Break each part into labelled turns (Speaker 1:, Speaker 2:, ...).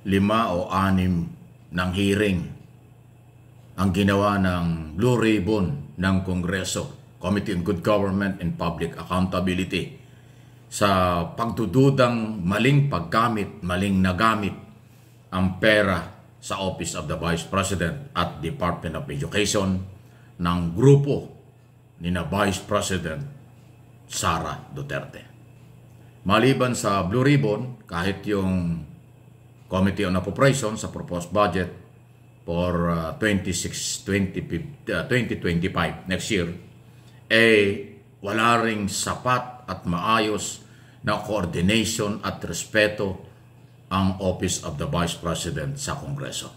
Speaker 1: 5 o 6 ng hearing ang ginawa ng Blue Ribbon ng Kongreso, Committee on Good Government and Public Accountability, sa pagdududang maling paggamit, maling nagamit ang pera sa Office of the Vice President at Department of Education ng grupo ni na Vice President Sara Duterte. Maliban sa Blue Ribbon, kahit yung Committee on Appropriations sa proposed budget for 2025 next year, wala ring sapat at maayos na coordination at respeto ang Office of the Vice President sa Kongreso.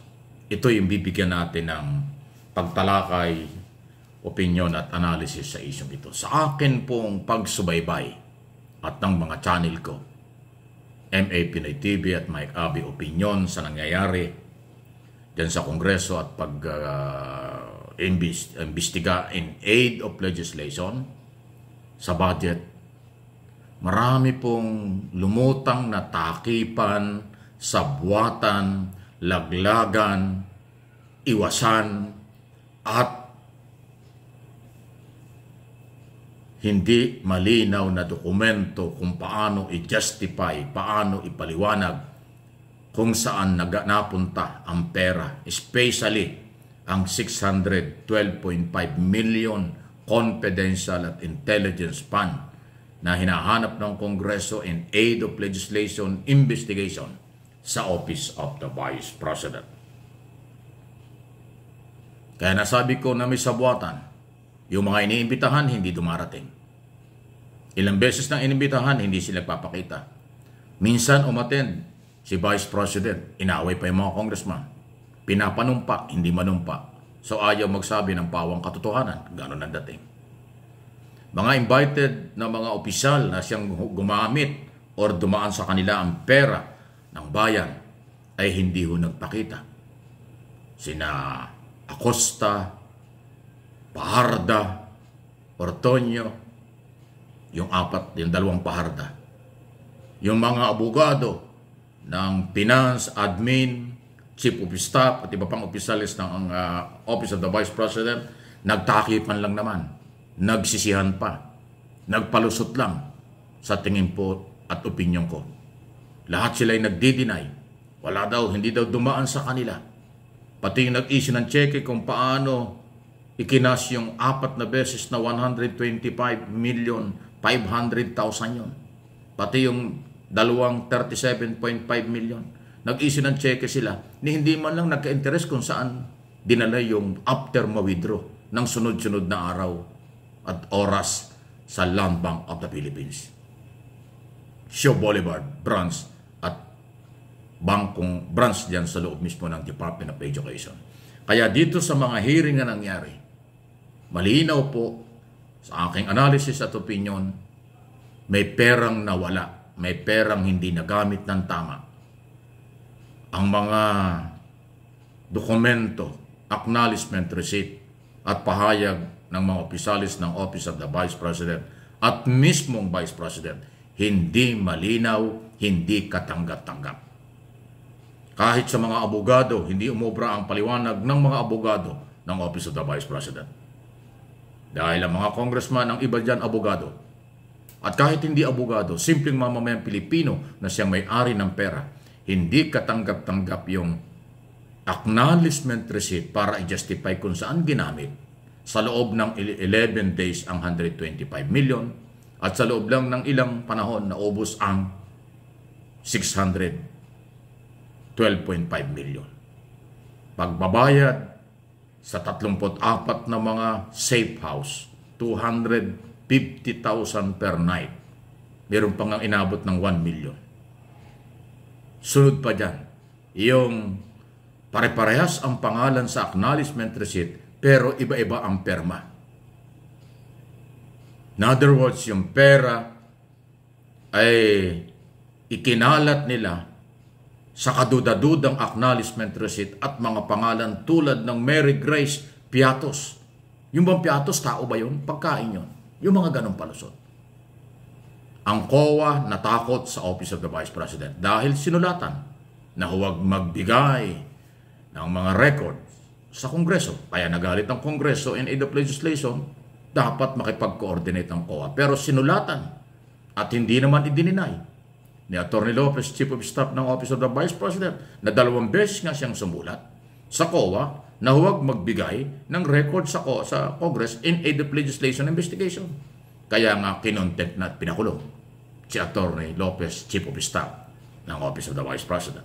Speaker 1: Ito yung bibigyan natin ng pagtalakay, opinion at analysis sa isyong ito. Sa akin pong pagsubaybay at ng mga channel ko, MA Pinoy TV at Mike Abby Opinion sa nangyayari dyan sa Kongreso at pag-imbestiga in aid of legislation sa budget, marami pong lumutang na takipan, sabwatan, laglagan, iwasan, at hindi malinaw na dokumento kung paano i-justify, paano ipaliwanag kung saan napunta ang pera, especially ang 612.5 million confidential at intelligence fund na hinahanap ng Kongreso in aid of legislation investigation sa Office of the Vice President. Kaya nasabi ko na may sabwatan, yung mga iniimbitahan hindi dumarating. Ilang beses nang inimbitahan, hindi sila papakita. Minsan umattend si Vice President, inaaway pa yung mga congressman. Pinapanumpa, hindi manumpa. So ayaw magsabi ng pawang katotohanan. Ganon ang dating. Mga invited na mga opisyal na siyang gumamit or dumaan sa kanila ang pera ng bayan ay hindi ho nagpakita. Sina Acosta, Paharda, Ortonio, yung 2 Paharda. Yung mga abogado ng Finance, Admin, Chief of Staff at iba pang opisyalis ng Office of the Vice President, nagtakipan lang naman, nagsisihan pa, nagpalusot lang sa tingin po at opinyon ko. Lahat sila ay nagdi-deny. Wala daw, hindi daw dumaan sa kanila. Pati yung nag-issue ng cheque kung paano ikinas yung 4 na beses na 125,500,000 yun. Pati yung 37.5 million. Nag-issue ng cheque sila. Hindi man lang nagka-interest kung saan dinala yung after ma-withdraw ng sunod-sunod na araw at oras sa Land Bank of the Philippines, Shaw Boulevard branch at bangkong branch dyan sa loob mismo ng Department of Education. Kaya dito sa mga hearing na nangyari, malinaw po sa aking analysis at opinion, may perang nawala, may perang hindi nagamit ng tama. Ang mga dokumento, acknowledgement receipt at pahayag ng mga opisyalis ng Office of the Vice President at mismong Vice President, hindi malinaw, hindi katanggap-tanggap. Kahit sa mga abogado, hindi umubra ang paliwanag ng mga abogado ng Office of the Vice President. Dahil ang mga congressman, ang iba dyan, abogado. At kahit hindi abogado, simpleng mamamayang Pilipino na siyang may-ari ng pera, hindi katanggap-tanggap yung acknowledgement receipt para i-justify kung saan ginamit sa loob ng 11 days ang 125 million at sa loob lang ng ilang panahon na ubos ang 612.5 million. Pagbabayad sa 34 na mga safe house, 250,000 per night. Meron pang ang inabot ng 1 million. Sunod pa dyan, yung pare-parehas ang pangalan sa acknowledgement receipt pero iba-iba ang perma. In other words, yung pera ay ikinalat nila sa kaduda-dudang acknowledgement receipt at mga pangalan tulad ng Mary Grace Piatos. Yung bang Piatos, tao ba yun? Pagkain yun. Yung mga ganong palusot. Ang COA natakot sa Office of the Vice President dahil sinulatan na huwag magbigay ng mga record sa Kongreso. Kaya nagalit ang Kongreso in aid of legislation, dapat makipag-coordinate ang COA. Pero sinulatan at hindi naman idininay ni Atty. Lopez, Chief of Staff ng Office of the Vice President, na 2 beses nga siyang sumulat sa COA na huwag magbigay ng record sa Congress in aid of legislation investigation. Kaya nga kinontempt na at pinakulong si Atty. Lopez, Chief of Staff ng Office of the Vice President.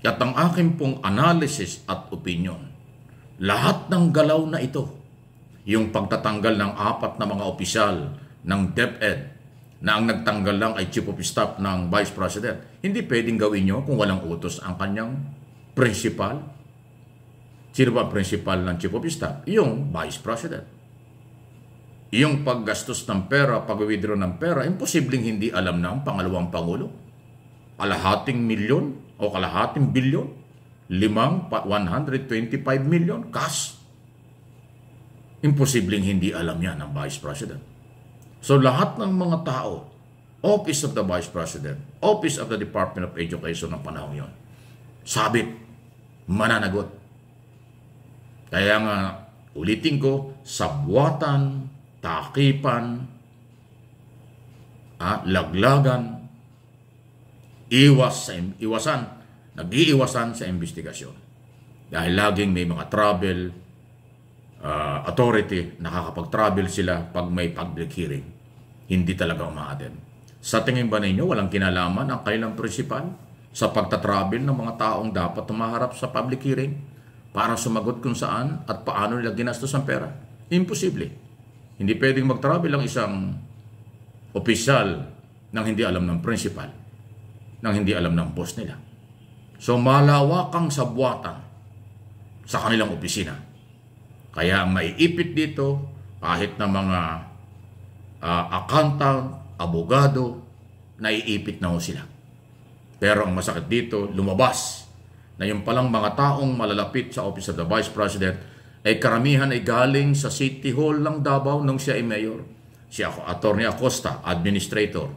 Speaker 1: At ang aking pong analysis at opinion, lahat ng galaw na ito, yung pagtatanggal ng 4 na mga opisyal ng DepEd na ang nagtanggal lang ay Chief of Staff ng Vice President, hindi pwedeng gawin nyo kung walang utos ang kanyang principal. Sino ba ang principal ng Chief of Staff? Yung Vice President. Yung paggastos ng pera, pag-withdraw ng pera, imposibleng hindi alam ng pangalawang Pangulo. Kalahating milyon o kalahating bilyon, 125 million cash. Imposibleng hindi alam yan ng Vice President. So lahat ng mga tao, Office of the Vice President, Office of the Department of Education ng panahon yon, sabit, mananagot. Kaya nga, ulitin ko, sabwatan, takipan, laglagan, nag-iiwasan sa investigasyon. Dahil laging may mga travel authority, nakakapag-travel sila pag may public hearing. Hindi talaga umaaten. Sa tingin ba ninyo, walang kinalaman ang kailang principal sa pagtatravel ng mga taong dapat tumaharap sa public hearing para sumagot kung saan at paano nila ginastos ang pera? Imposible. Hindi pwedeng mag-travel ang isang opisyal nang hindi alam ng principal, nang hindi alam ng boss nila. So malawakang sabwatan sa kanilang opisina. Kaya ang maiipit dito, kahit na mga accountant, abogado, naiipit na ho sila. Pero ang masakit dito, lumabas na yung palang mga taong malalapit sa Office of the Vice President ay karamihan ay galing sa City Hall ng Davao nung siya ay mayor. Si Atty. Acosta, administrator.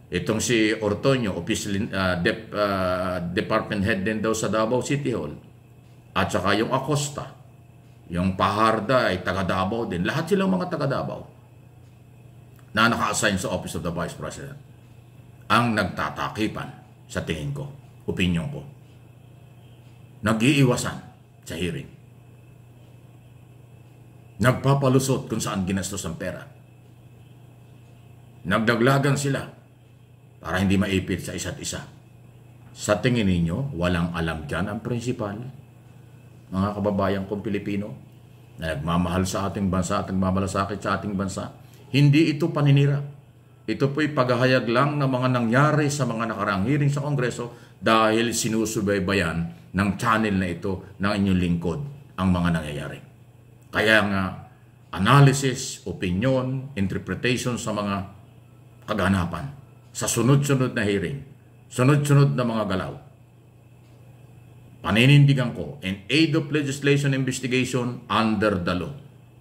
Speaker 1: Itong si Ortonio, department head din daw sa Davao City Hall. At saka yung Acosta, yung Paharda ay taga Davao din. Lahat silang mga taga Davao na naka-assign sa Office of the Vice President. Ang nagtatakipan, sa tingin ko, opinion ko, nag-iiwasan sa hearing. Nagpapalusot kung saan ginastos ang pera. Nagdaglagan sila para hindi maipit sa isa't isa. Sa tingin ninyo, walang alam dyan ang principal, mga kababayan kong Pilipino, na nagmamahal sa ating bansa at nagmamalasakit sa ating bansa. Hindi ito paninira. Ito po'y paghahayag lang ng mga nangyari sa mga nakaraang hearing sa Kongreso dahil sinusubaybayan ng channel na ito ng inyong lingkod ang mga nangyayari. Kaya nga, analysis, opinion, interpretation sa mga kaganapan, sa sunod-sunod na hearing, sunod-sunod na mga galaw, paninindigan ko, in aid of legislation investigation under the law,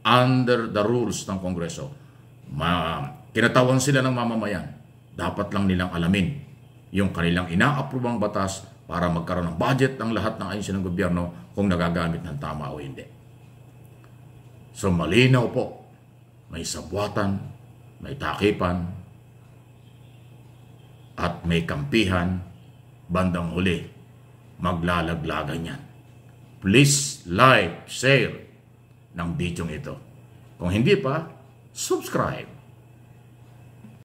Speaker 1: under the rules ng Kongreso. Kinatawan sila ng mamamayan. Dapat lang nilang alamin yung kanilang ina-aprobang batas para magkaroon ng budget ng lahat ng ahensya ng gobyerno kung nagagamit ng tama o hindi. So malinaw po, may sabwatan, may takipan, at may kampihan, bandang huli, maglalaglagan yan. Please like, share ng video ito. Kung hindi pa, subscribe.